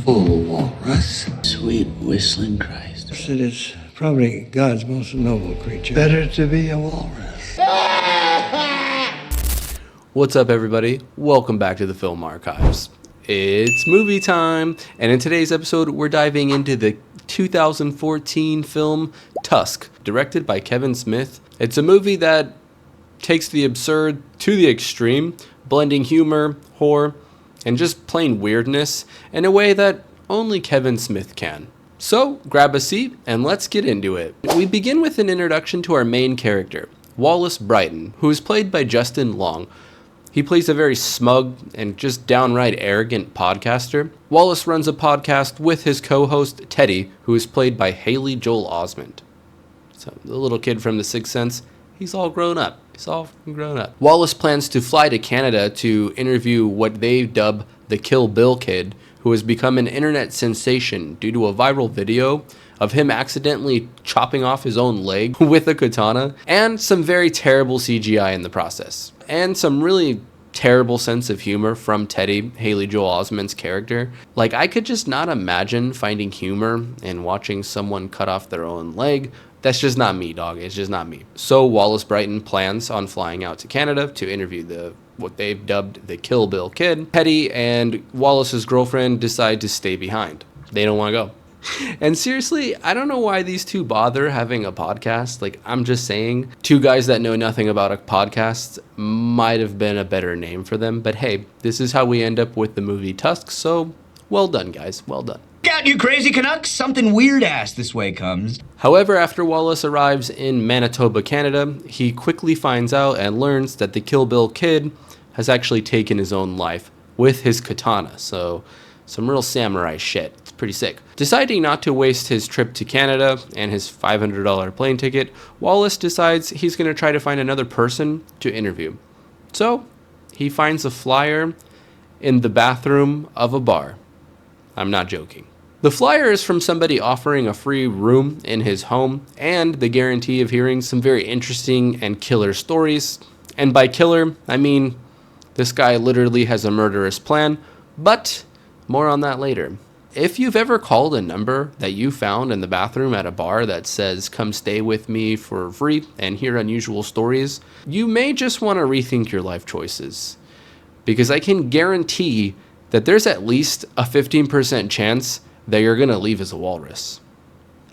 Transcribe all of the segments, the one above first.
full walrus. Sweet whistling Christ. It is probably God's most noble creature. Better to be a walrus. What's up, everybody? Welcome back to the Film Archives. It's movie time, and in today's episode, we're diving into the 2014 film Tusk, directed by Kevin Smith. It's a movie that takes the absurd to the extreme, blending humor, horror, and just plain weirdness in a way that only Kevin Smith can. So, grab a seat and let's get into it. We begin with an introduction to our main character, Wallace Brighton, who is played by Justin Long. He plays a very smug and just downright arrogant podcaster. Wallace runs a podcast with his co-host Teddy, who is played by Haley Joel Osment. So, the little kid from The Sixth Sense, he's all grown up. Wallace plans to fly to Canada to interview what they dub the Kill Bill Kid, who has become an internet sensation due to a viral video of him accidentally chopping off his own leg with a katana, and some very terrible CGI in the process. And some really terrible sense of humor from Teddy, Haley Joel Osment's character. Like, I could just not imagine finding humor in watching someone cut off their own leg. That's just not me, dog. It's just not me. So Wallace Brighton plans on flying out to Canada to interview what they've dubbed the Kill Bill Kid. Teddy and Wallace's girlfriend decide to stay behind. They don't want to go. And seriously, I don't know why these two bother having a podcast. Like, I'm just saying, two guys that know nothing about a podcast might have been a better name for them. But hey, this is how we end up with the movie Tusk. So, well done, guys. Well done. Out, you crazy Canucks! Something weird-ass this way comes. However, after Wallace arrives in Manitoba, Canada, he quickly finds out and learns that the Kill Bill Kid has actually taken his own life with his katana. So, some real samurai shit. It's pretty sick. Deciding not to waste his trip to Canada and his $500 plane ticket, Wallace decides he's going to try to find another person to interview. So, he finds a flyer in the bathroom of a bar. I'm not joking. The flyer is from somebody offering a free room in his home and the guarantee of hearing some very interesting and killer stories. And by killer, I mean this guy literally has a murderous plan, but more on that later. If you've ever called a number that you found in the bathroom at a bar that says, "Come stay with me for free and hear unusual stories," you may just want to rethink your life choices. Because I can guarantee that there's at least a 15% chance that you're going to leave as a walrus.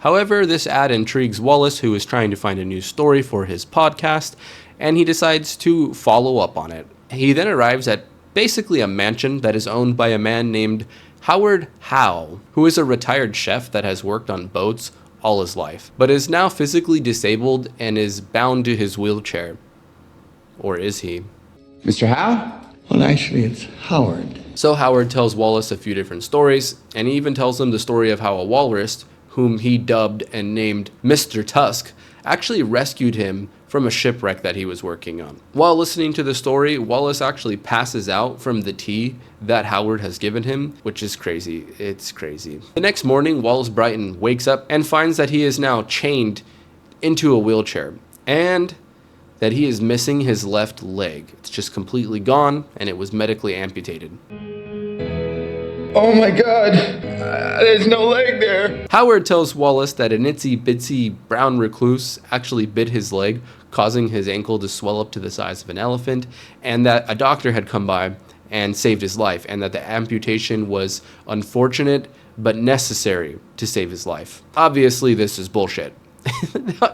However, this ad intrigues Wallace, who is trying to find a new story for his podcast, and he decides to follow up on it. He then arrives at basically a mansion that is owned by a man named Howard Howe, who is a retired chef that has worked on boats all his life, but is now physically disabled and is bound to his wheelchair. Or is he? Mr. Howe? Well, actually, it's Howard. So Howard tells Wallace a few different stories, and he even tells him the story of how a walrus, whom he dubbed and named Mr. Tusk, actually rescued him from a shipwreck that he was working on. While listening to the story, Wallace actually passes out from the tea that Howard has given him, which is crazy. It's crazy. The next morning, Wallace Brighton wakes up and finds that he is now chained into a wheelchair, and that he is missing his left leg. It's just completely gone, and it was medically amputated. Oh my god! There's no leg there! Howard tells Wallace that an itsy-bitsy brown recluse actually bit his leg, causing his ankle to swell up to the size of an elephant, and that a doctor had come by and saved his life, and that the amputation was unfortunate but necessary to save his life. Obviously, this is bullshit.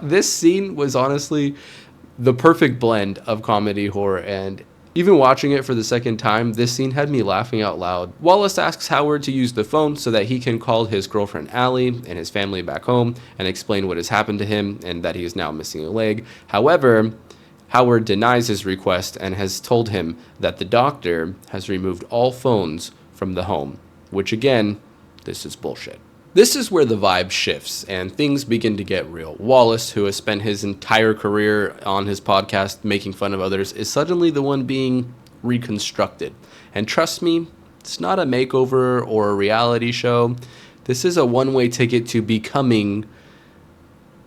This scene was honestly the perfect blend of comedy, horror, and even watching it for the second time, this scene had me laughing out loud. Wallace asks Howard to use the phone so that he can call his girlfriend Allie and his family back home and explain what has happened to him and that he is now missing a leg. However, Howard denies his request and has told him that the doctor has removed all phones from the home, which again, this is bullshit. This is where the vibe shifts and things begin to get real. Wallace, who has spent his entire career on his podcast making fun of others, is suddenly the one being reconstructed. And trust me, it's not a makeover or a reality show. This is a one-way ticket to becoming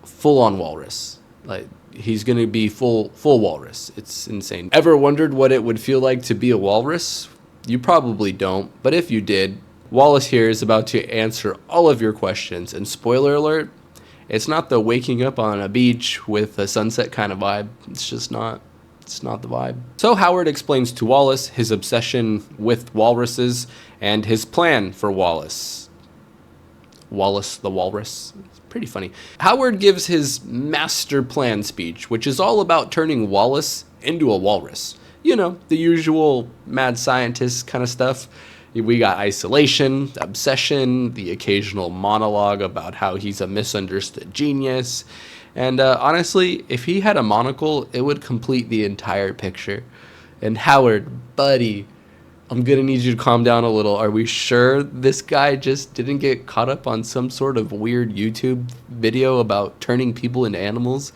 full-on walrus. Like, he's going to be full walrus. It's insane. Ever wondered what it would feel like to be a walrus? You probably don't, but if you did, Wallace here is about to answer all of your questions, and spoiler alert, it's not the waking up on a beach with a sunset kind of vibe. It's not the vibe. So Howard explains to Wallace his obsession with walruses and his plan for Wallace. Wallace the Walrus. It's pretty funny. Howard gives his master plan speech, which is all about turning Wallace into a walrus. You know, the usual mad scientist kind of stuff. We got isolation, obsession, the occasional monologue about how he's a misunderstood genius. And honestly, if he had a monocle, it would complete the entire picture. And Howard, buddy, I'm gonna need you to calm down a little. Are we sure this guy just didn't get caught up on some sort of weird YouTube video about turning people into animals?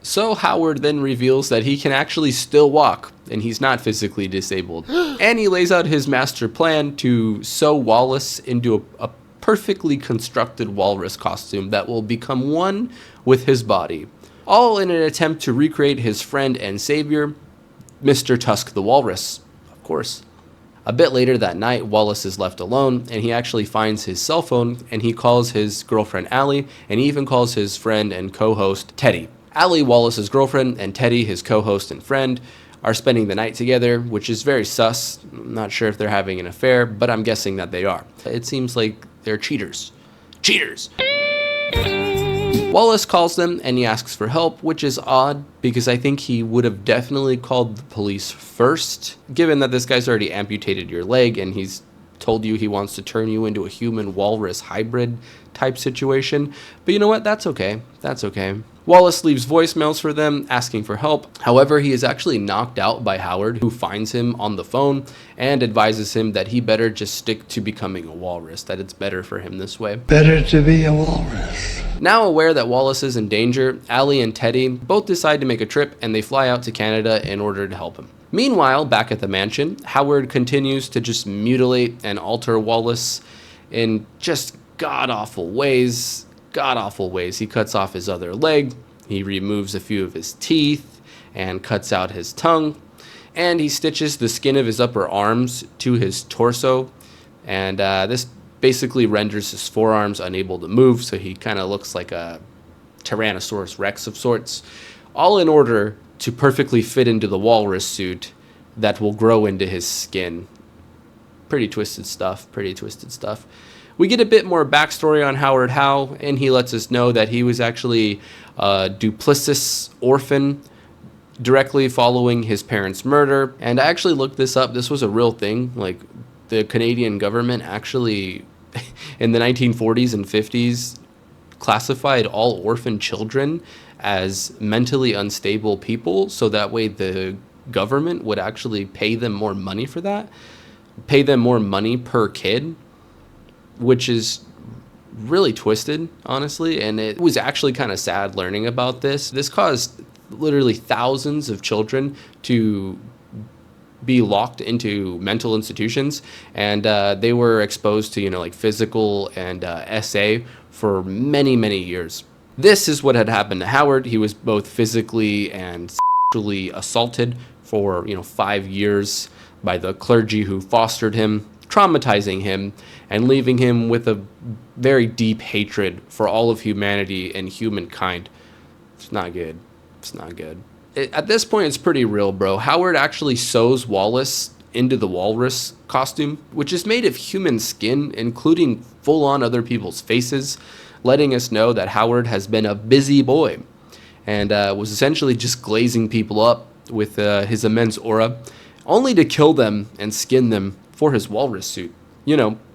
So Howard then reveals that he can actually still walk, and he's not physically disabled. And he lays out his master plan to sew Wallace into a perfectly constructed walrus costume that will become one with his body, all in an attempt to recreate his friend and savior, Mr. Tusk the Walrus, of course. A bit later that night, Wallace is left alone, and he actually finds his cell phone, and he calls his girlfriend Allie, and he even calls his friend and co-host Teddy. Allie, Wallace's girlfriend, and Teddy, his co-host and friend, are spending the night together, which is very sus. I'm not sure if they're having an affair, but I'm guessing that they are. It seems like they're cheaters. Cheaters! Wallace calls them and he asks for help, which is odd because I think he would have definitely called the police first, given that this guy's already amputated your leg and he's told you he wants to turn you into a human walrus hybrid type situation. But you know what? That's okay. That's okay. Wallace leaves voicemails for them asking for help. However, he is actually knocked out by Howard, who finds him on the phone and advises him that he better just stick to becoming a walrus, that it's better for him this way. Better to be a walrus. Now aware that Wallace is in danger, Allie and Teddy both decide to make a trip and they fly out to Canada in order to help him. Meanwhile, back at the mansion, Howard continues to just mutilate and alter Wallace in just god-awful ways. He cuts off his other leg, he removes a few of his teeth, and cuts out his tongue, and he stitches the skin of his upper arms to his torso, and this basically renders his forearms unable to move, so he kind of looks like a Tyrannosaurus Rex of sorts, all in order to perfectly fit into the walrus suit that will grow into his skin. Pretty twisted stuff. We get a bit more backstory on Howard Howe, and he lets us know that he was actually a duplicitous orphan directly following his parents' murder. And I actually looked this up. This was a real thing. Like, the Canadian government actually, in the 1940s and 50s, classified all orphan children as mentally unstable people, so that way the government would actually pay them more money for that, pay them more money per kid, which is really twisted, honestly, and it was actually kind of sad learning about this. This caused literally thousands of children to be locked into mental institutions, and they were exposed to, like physical and SA for many, many years. This is what had happened to Howard. He was both physically and sexually assaulted for 5 years by the clergy who fostered him, traumatizing him and leaving him with a very deep hatred for all of humanity and humankind. It's not good. At this point, it's pretty real, bro. Howard actually sews Wallace into the walrus costume, which is made of human skin, including full-on other people's faces, letting us know that Howard has been a busy boy and was essentially just glazing people up with his immense aura, only to kill them and skin them for his walrus suit.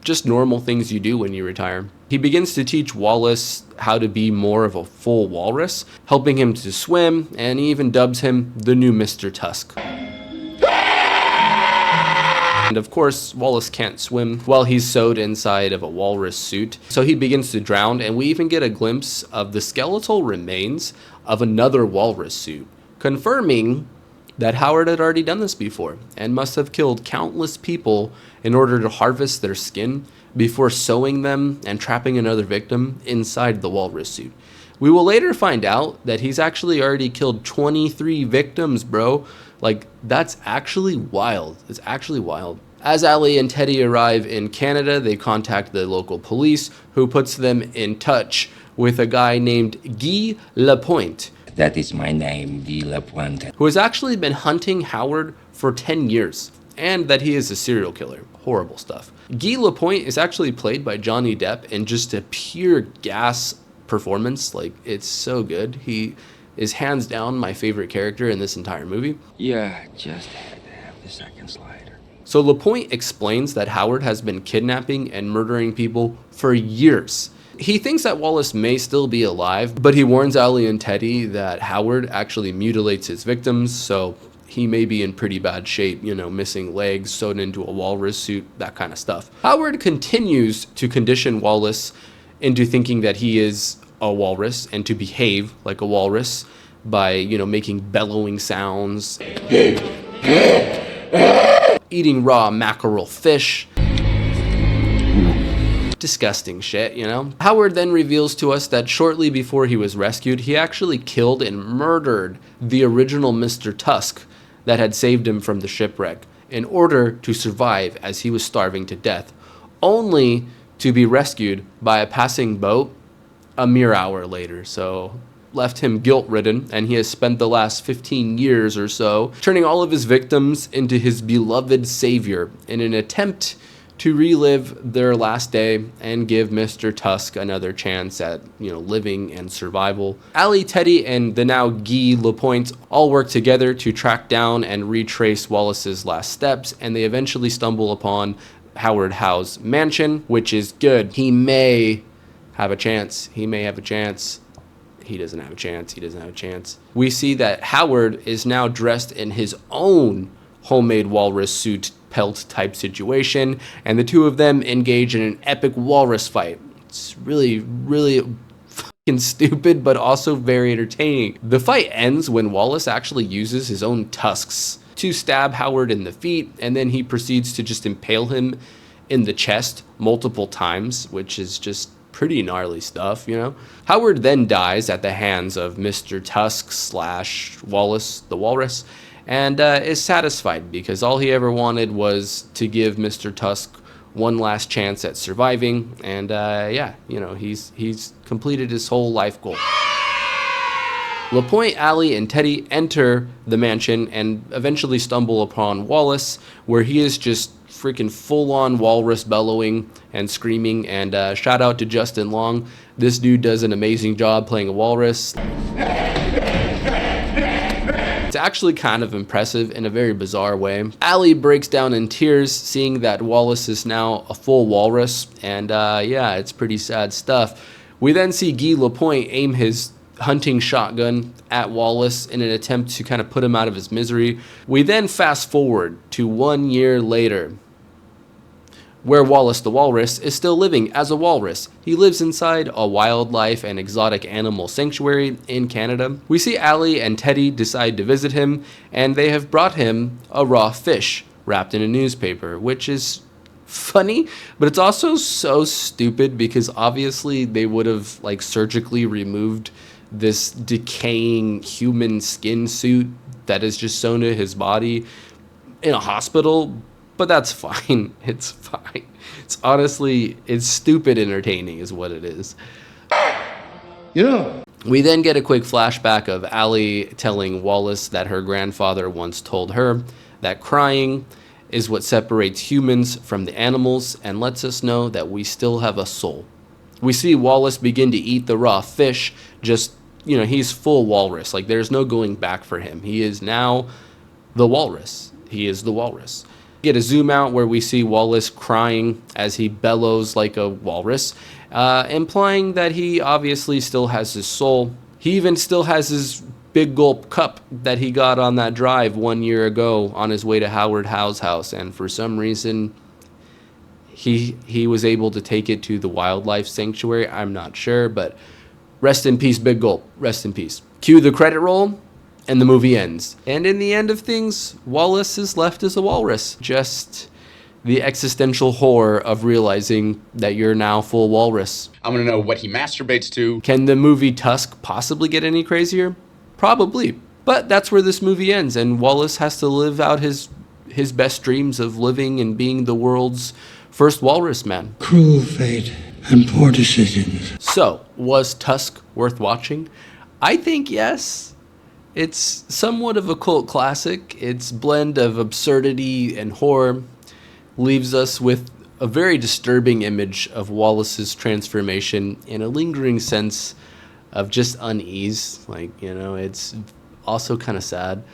Just normal things you do when you retire. He begins to teach Wallace how to be more of a full walrus, helping him to swim, and he even dubs him the new Mr. Tusk. And of course, Wallace can't swim while he's sewed inside of a walrus suit, so he begins to drown, and we even get a glimpse of the skeletal remains of another walrus suit, confirming that Howard had already done this before and must have killed countless people in order to harvest their skin before sewing them and trapping another victim inside the walrus suit. We will later find out that he's actually already killed 23 victims, bro. Like, that's actually wild. It's actually wild. As Allie and Teddy arrive in Canada, they contact the local police, who puts them in touch with a guy named Guy Lapointe. That is my name, Guy Lapointe. Who has actually been hunting Howard for 10 years, and that he is a serial killer. Horrible stuff. Guy Lapointe is actually played by Johnny Depp in just a pure gas performance. Like, it's so good. He is hands down my favorite character in this entire movie. Yeah, just had to have the second slider. So Lapointe explains that Howard has been kidnapping and murdering people for years. He thinks that Wallace may still be alive, but he warns Allie and Teddy that Howard actually mutilates his victims, so he may be in pretty bad shape, you know, missing legs, sewn into a walrus suit, that kind of stuff. Howard continues to condition Wallace into thinking that he is a walrus and to behave like a walrus by, you know, making bellowing sounds, eating raw mackerel fish. Disgusting shit, you know? Howard then reveals to us that shortly before he was rescued, he actually killed and murdered the original Mr. Tusk that had saved him from the shipwreck in order to survive as he was starving to death, only to be rescued by a passing boat a mere hour later. So left him guilt-ridden, and he has spent the last 15 years or so turning all of his victims into his beloved savior in an attempt to relive their last day and give Mr. Tusk another chance at, you know, living and survival. Allie, Teddy, and the now Guy Lapointe all work together to track down and retrace Wallace's last steps, and they eventually stumble upon Howard Howe's mansion, which is good. He may have a chance. He may have a chance. He doesn't have a chance. He doesn't have a chance. We see that Howard is now dressed in his own homemade walrus suit pelt type situation, and the two of them engage in an epic walrus fight. It's really, really fucking stupid, but also very entertaining. The fight ends when Wallace actually uses his own tusks to stab Howard in the feet, and then he proceeds to just impale him in the chest multiple times, which is just pretty gnarly stuff, you know? Howard then dies at the hands of Mr. Tusk / Wallace the Walrus, and is satisfied because all he ever wanted was to give Mr. Tusk one last chance at surviving, and yeah, you know, he's completed his whole life goal. Lapointe, Allie, and Teddy enter the mansion and eventually stumble upon Wallace, where he is just freaking full-on walrus bellowing and screaming, and shout out to Justin Long. This dude does an amazing job playing a walrus. It's actually kind of impressive in a very bizarre way. Allie breaks down in tears seeing that Wallace is now a full walrus, and yeah, it's pretty sad stuff. We then see Guy Lapointe aim his hunting shotgun at Wallace in an attempt to kind of put him out of his misery. We then fast forward to 1 year later, where Wallace the Walrus is still living as a walrus. He lives inside a wildlife and exotic animal sanctuary in Canada. We see Allie and Teddy decide to visit him, and they have brought him a raw fish wrapped in a newspaper, which is funny, but it's also so stupid because obviously they would have like surgically removed this decaying human skin suit that is just sewn to his body in a hospital. But that's fine. It's fine. It's honestly, it's stupid entertaining is what it is. Yeah. We then get a quick flashback of Allie telling Wallace that her grandfather once told her that crying is what separates humans from the animals and lets us know that we still have a soul. We see Wallace begin to eat the raw fish, just, you know, he's full walrus. Like, there's no going back for him. He is now the walrus. He is the walrus. Get a zoom out where we see Wallace crying as he bellows like a walrus, implying that he obviously still has his soul. He even still has his big gulp cup that he got on that drive 1 year ago on his way to Howard Howe's house, and for some reason he was able to take it to the wildlife sanctuary. I'm not sure, but rest in peace, Big Gulp. Rest in peace. Cue the credit roll. And the movie ends. And in the end of things, Wallace is left as a walrus. Just the existential horror of realizing that you're now full walrus. I want to know what he masturbates to. Can the movie Tusk possibly get any crazier? Probably. But that's where this movie ends, and Wallace has to live out his his best dreams of living and being the world's first walrus man. Cruel fate and poor decisions. So, was Tusk worth watching? I think yes. It's somewhat of a cult classic. Its blend of absurdity and horror leaves us with a very disturbing image of Wallace's transformation and a lingering sense of just unease. It's also kind of sad.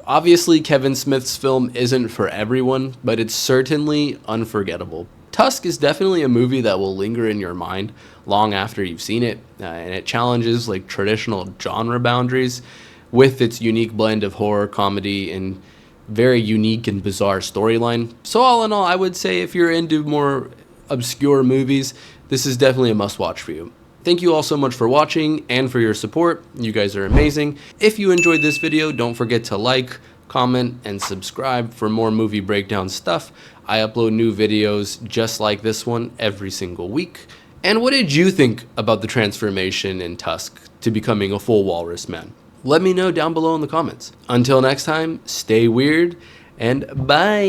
Obviously, Kevin Smith's film isn't for everyone, but it's certainly unforgettable. Tusk is definitely a movie that will linger in your mind long after you've seen it, and it challenges traditional genre boundaries with its unique blend of horror, comedy, and very unique and bizarre storyline. So all in all, I would say if you're into more obscure movies, this is definitely a must-watch for you. Thank you all so much for watching and for your support. You guys are amazing. If you enjoyed this video, don't forget to like, comment, and subscribe for more movie breakdown stuff. I upload new videos just like this one every single week. And what did you think about the transformation in Tusk to becoming a full walrus man? Let me know down below in the comments. Until next time, stay weird and bye.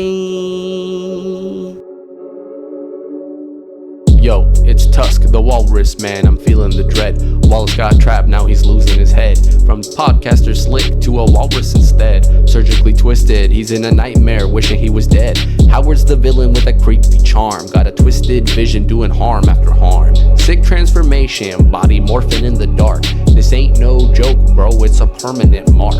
Yo, it's Tusk, the walrus man, I'm feeling the dread. Wallace got trapped, now he's losing his head. From podcaster slick to a walrus instead. Surgically twisted, he's in a nightmare, wishing he was dead. Howard's the villain with a creepy charm. Got a twisted vision doing harm after harm. Sick transformation, body morphing in the dark. This ain't no joke, bro, it's a permanent mark.